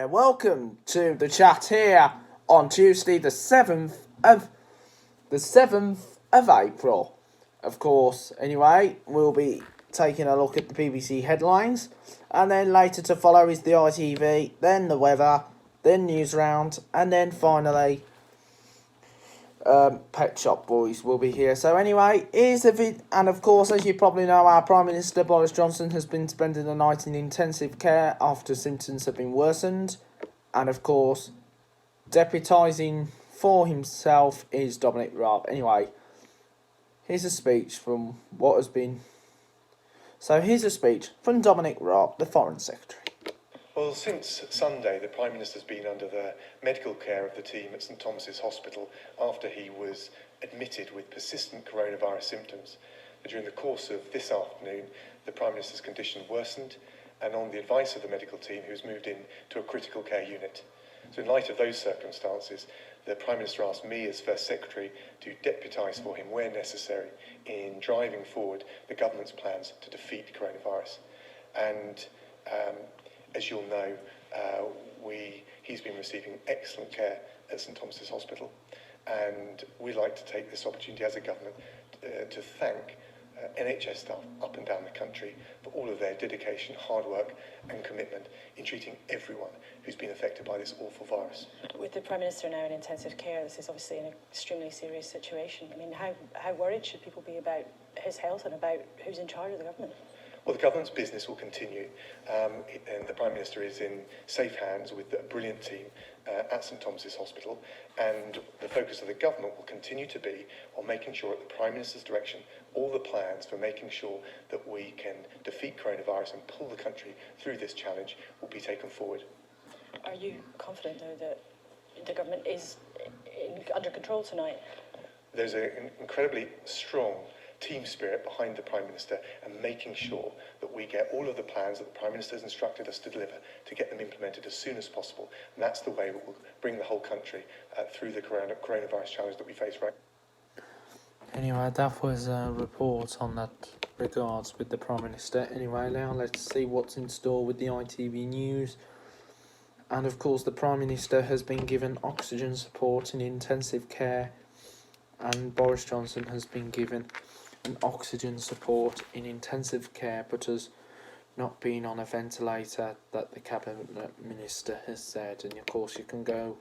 there, welcome to the chat here on Tuesday the 7th of April. Of course, anyway, we'll be taking a look at the BBC headlines, and then later to follow is the ITV, then the weather, then news round, and then finally Pet Shop Boys will be here. So anyway, here's the vid, and of course, as you probably know, our Prime Minister Boris Johnson has been spending the night in intensive care after symptoms have been worsened, and of course, deputising for himself is Dominic Raab. Anyway, here's a speech from Dominic Raab, the Foreign Secretary. Well, since Sunday, the Prime Minister's been under the medical care of the team at St Thomas's Hospital after he was admitted with persistent coronavirus symptoms. During the course of this afternoon, the Prime Minister's condition worsened, and on the advice of the medical team, he was moved in to a critical care unit. So in light of those circumstances, the Prime Minister asked me as First Secretary to deputise for him where necessary in driving forward the government's plans to defeat coronavirus. And as you'll know, he's been receiving excellent care at St Thomas's Hospital, and we'd like to take this opportunity as a government to thank NHS staff up and down the country for all of their dedication, hard work and commitment in treating everyone who's been affected by this awful virus. With the Prime Minister now in intensive care, this is obviously an extremely serious situation. I mean, how worried should people be about his health and about who's in charge of the government? Well, the government's business will continue, and the Prime Minister is in safe hands with a brilliant team at St Thomas's Hospital, and the focus of the government will continue to be on making sure, at the Prime Minister's direction, all the plans for making sure that we can defeat coronavirus and pull the country through this challenge will be taken forward. Are you confident, though, that the government is under control tonight? There's an incredibly strong team spirit behind the Prime Minister and making sure that we get all of the plans that the Prime Minister has instructed us to deliver to get them implemented as soon as possible. And that's the way we will bring the whole country through the coronavirus challenge that we face right now. Anyway, that was a report on that regards with the Prime Minister. Anyway, now let's see what's in store with the ITV News. And of course, the Prime Minister has been given oxygen support in intensive care, and Boris Johnson has been given an oxygen support in intensive care, but has not been on a ventilator, that the Cabinet Minister has said. And of course, you can go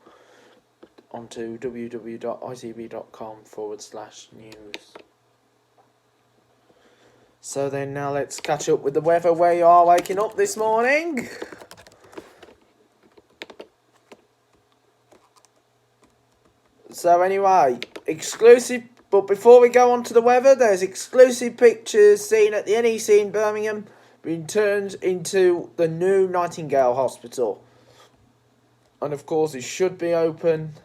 onto www.itv.com/news. So then now let's catch up with the weather, where you are waking up this morning. So anyway, exclusive. But before we go on to the weather, there's exclusive pictures seen at the NEC in Birmingham being turned into the new Nightingale Hospital. And of course, it should be open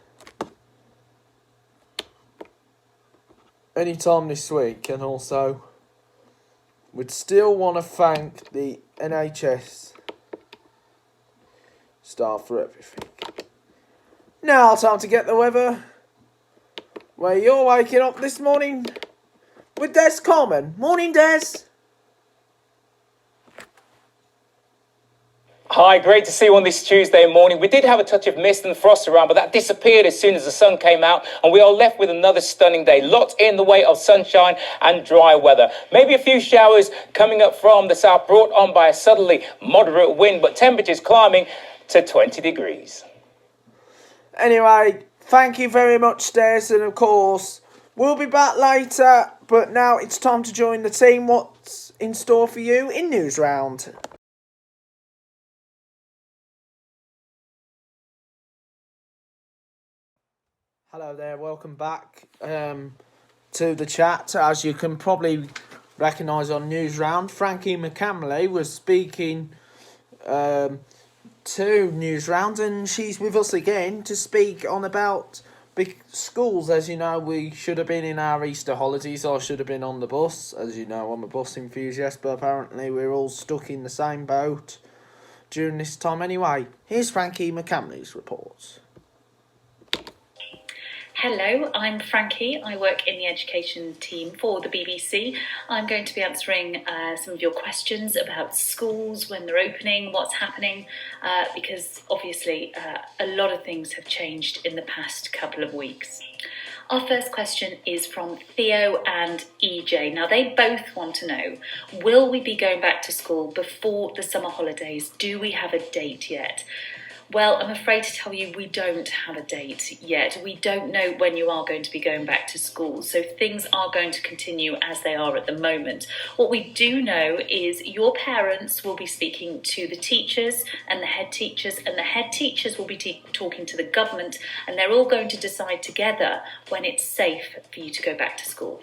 anytime this week. And also, we'd still want to thank the NHS staff for everything. Now, time to get the weather, where you're waking up this morning with Des Coleman. Morning, Des. Hi, great to see you on this Tuesday morning. We did have a touch of mist and frost around, but that disappeared as soon as the sun came out, and we are left with another stunning day. Lots in the way of sunshine and dry weather. Maybe a few showers coming up from the south, brought on by a southerly moderate wind, but temperatures climbing to 20 degrees. Anyway, thank you very much, Des, and of course, we'll be back later, but now it's time to join the team. What's in store for you in News Round? Hello there, welcome back to the chat. As you can probably recognise on News Round, Frankie McCamley was speaking to News Round, and she's with us again to speak on about big schools. As you know, we should have been in our Easter holidays. I should have been on the bus. As you know, I'm a bus enthusiast, but apparently we're all stuck in the same boat during this time anyway. Here's Frankie McCamley's reports. Hello, I'm Frankie. I work in the education team for the BBC. I'm going to be answering some of your questions about schools, when they're opening, what's happening, because obviously a lot of things have changed in the past couple of weeks. Our first question is from Theo and EJ. Now, they both want to know, will we be going back to school before the summer holidays? Do we have a date yet? Well, I'm afraid to tell you we don't have a date yet. We don't know when you are going to be going back to school, so things are going to continue as they are at the moment. What we do know is your parents will be speaking to the teachers and the head teachers, and the head teachers will be talking to the government, and they're all going to decide together when it's safe for you to go back to school.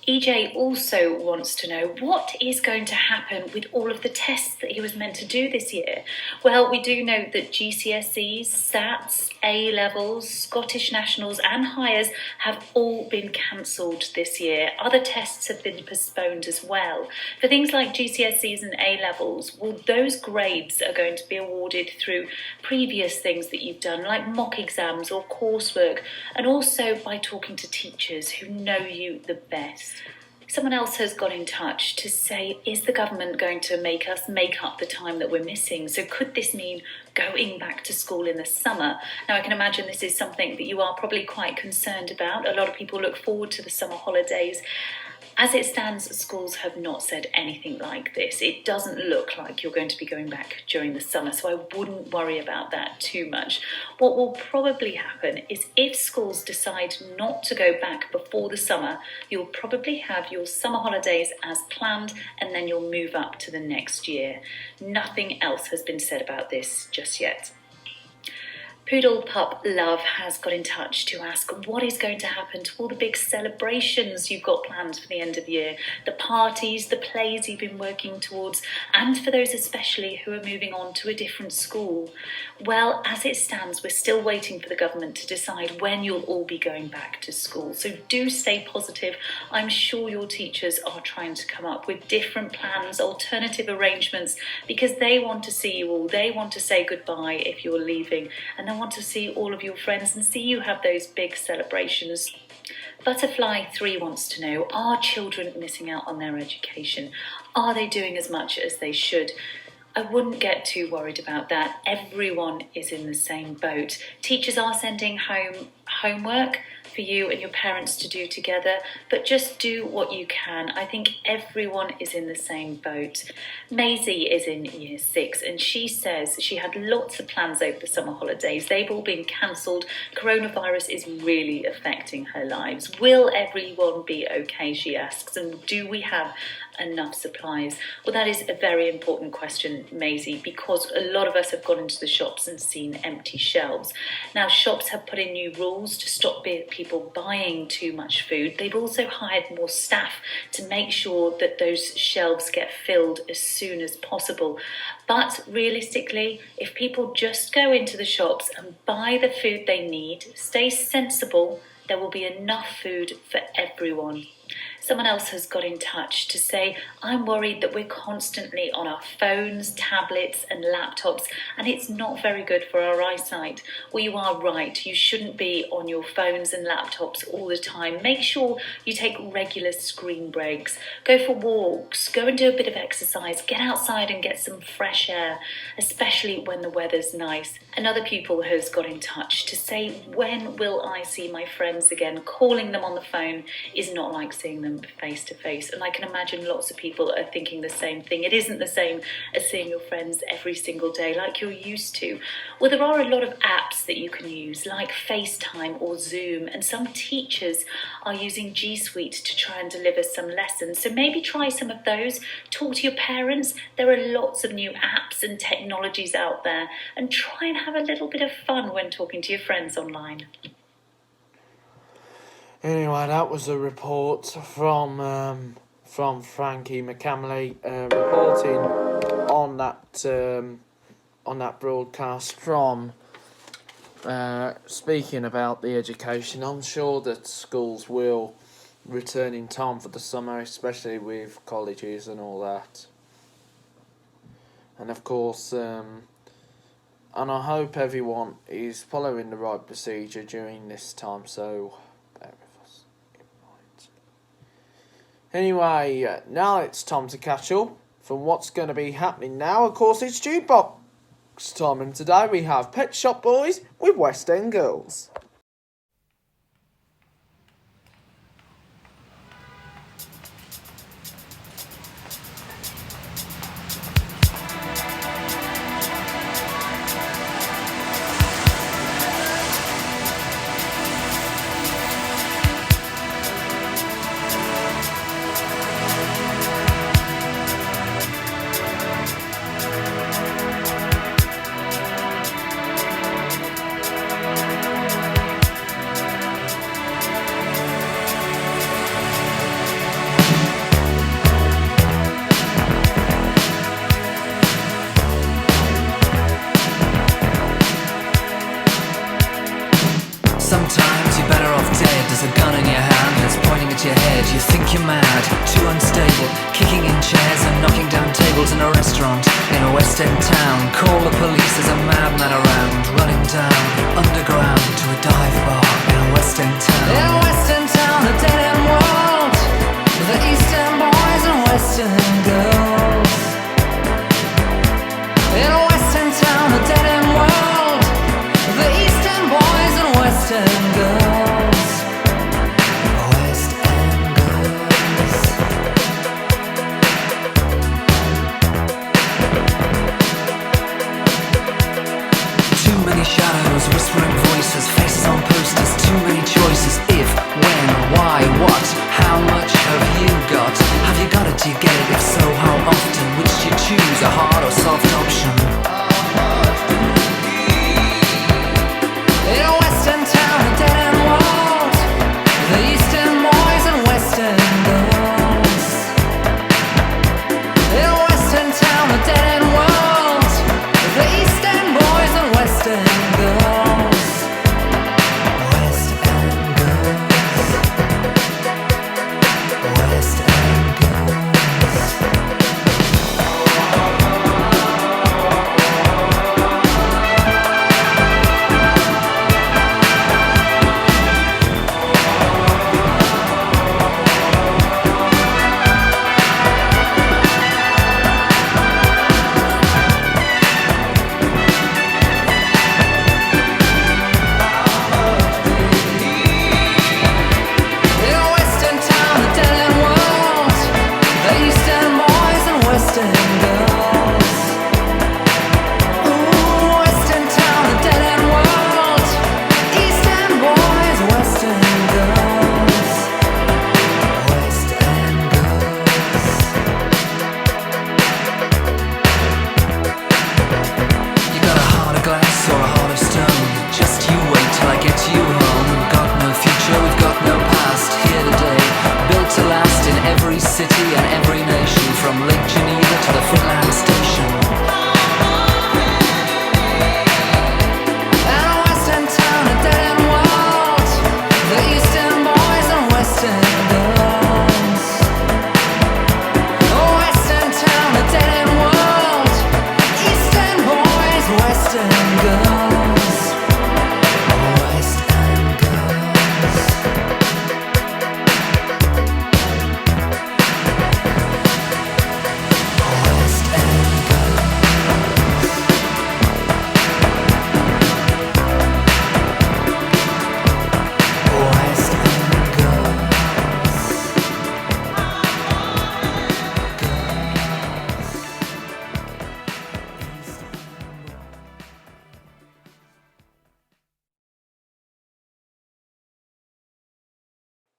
EJ also wants to know what is going to happen with all of the tests that he was meant to do this year. Well, we do know that GCSEs, SATs, A-levels, Scottish Nationals and Highers have all been cancelled this year. Other tests have been postponed as well. For things like GCSEs and A-levels, well, those grades are going to be awarded through previous things that you've done, like mock exams or coursework, and also by talking to teachers who know you the best. Someone else has got in touch to say, is the government going to make us make up the time that we're missing? So could this mean going back to school in the summer? Now, I can imagine this is something that you are probably quite concerned about. A lot of people look forward to the summer holidays. As it stands, schools have not said anything like this. It doesn't look like you're going to be going back during the summer, so I wouldn't worry about that too much. What will probably happen is if schools decide not to go back before the summer, you'll probably have your summer holidays as planned, and then you'll move up to the next year. Nothing else has been said about this just yet. Poodle Pup Love has got in touch to ask what is going to happen to all the big celebrations you've got planned for the end of the year, the parties, the plays you've been working towards, and for those especially who are moving on to a different school. Well, as it stands, we're still waiting for the government to decide when you'll all be going back to school. So do stay positive. I'm sure your teachers are trying to come up with different plans, alternative arrangements, because they want to see you all. They want to say goodbye if you're leaving, and they want to see all of your friends and see you have those big celebrations. Butterfly 3 wants to know, are children missing out on their education? Are they doing as much as they should? I wouldn't get too worried about that. Everyone is in the same boat. Teachers are sending home homework for you and your parents to do together, but just do what you can. I think everyone is in the same boat. Maisie is in year 6 and she says she had lots of plans over the summer holidays. They've all been cancelled. Coronavirus is really affecting her lives. Will everyone be okay, she asks, and do we have enough supplies? Well, that is a very important question, Maisie, because a lot of us have gone into the shops and seen empty shelves. Now, shops have put in new rules to stop people buying too much food. They've also hired more staff to make sure that those shelves get filled as soon as possible. But realistically, if people just go into the shops and buy the food they need, stay sensible, there will be enough food for everyone. Someone else has got in touch to say, I'm worried that we're constantly on our phones, tablets and laptops, and it's not very good for our eyesight. Well, you are right. You shouldn't be on your phones and laptops all the time. Make sure you take regular screen breaks. Go for walks. Go and do a bit of exercise. Get outside and get some fresh air, especially when the weather's nice. Another pupil has got in touch to say, when will I see my friends again? Calling them on the phone is not like seeing them face to face, and I can imagine lots of people are thinking the same thing. It isn't the same as seeing your friends every single day like you're used to. Well, there are a lot of apps that you can use like FaceTime or Zoom, and some teachers are using G Suite to try and deliver some lessons, so maybe try some of those. Talk to your parents. There are lots of new apps and technologies out there, and try and have a little bit of fun when talking to your friends online. Anyway, that was a report from Frankie McCamley reporting on that broadcast from speaking about the education. I'm sure that schools will return in time for the summer, especially with colleges and all that. And of course, and I hope everyone is following the right procedure during this time, so bear with us. Right. Anyway, now it's time to catch up from what's going to be happening now. Of course, it's Jukebox time, and today we have Pet Shop Boys with West End Girls. Sometimes you're better off dead. There's a gun in your hand and it's pointing at your head. You think you're mad, too unstable, kicking in chairs and knocking down tables in a restaurant in a West End town. Call the police, there's a madman around, running down underground to a dive bar in a West End town. In a West End town, a dead end world, with the East End boys and West End girls. In a West End town, a dead end world, with the East End boys and West End girls. West End girls. Too many shadows, whispering voices, faces on posters, too many choices. If, when, why, what, how much have you got? Have you got it, do you get it? If so, how often? Which do you choose, a hard or soft option? In a West End town, a dead end world, the East End boys and West End girls. In a West End town, a dead end world, the East End boys and West End girls. West End girls. West End girls. In a West End town, a dead end world, the East End boys and West End girls. Ooh, West End town, a dead end world, East End boys, West End girls. West End girls. You got a heart of glass or a heart of stone? Just you wait till I get you home. We've got no future, we've got no past. Here today, built to last in every city and every nation, from Lake Geneva to the Finland Station. And a West End town, a dead end world, the East End boys and West End girls. Oh, West End town, a dead end world, East End boys, West End girls. West End girls. West End girls. West End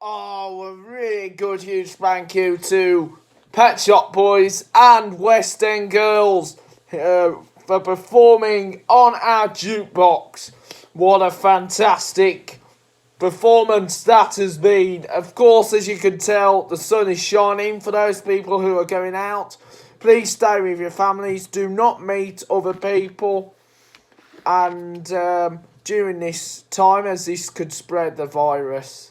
Oh, a really good huge thank you to Pet Shop Boys and West End Girls for performing on our jukebox. What a fantastic performance that has been. Of course, as you can tell, the sun is shining for those people who are going out. Please stay with your families. Do not meet other people. And during this time, as this could spread the virus.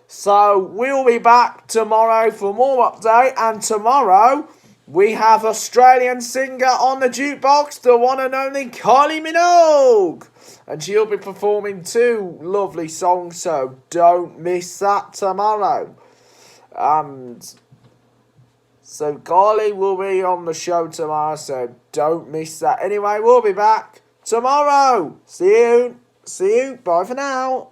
So we'll be back tomorrow for more update. And tomorrow we have Australian singer on the jukebox, the one and only Kylie Minogue. And she'll be performing 2 lovely songs, so don't miss that tomorrow. And so Kylie will be on the show tomorrow, so don't miss that. Anyway, we'll be back tomorrow. See you. Bye for now.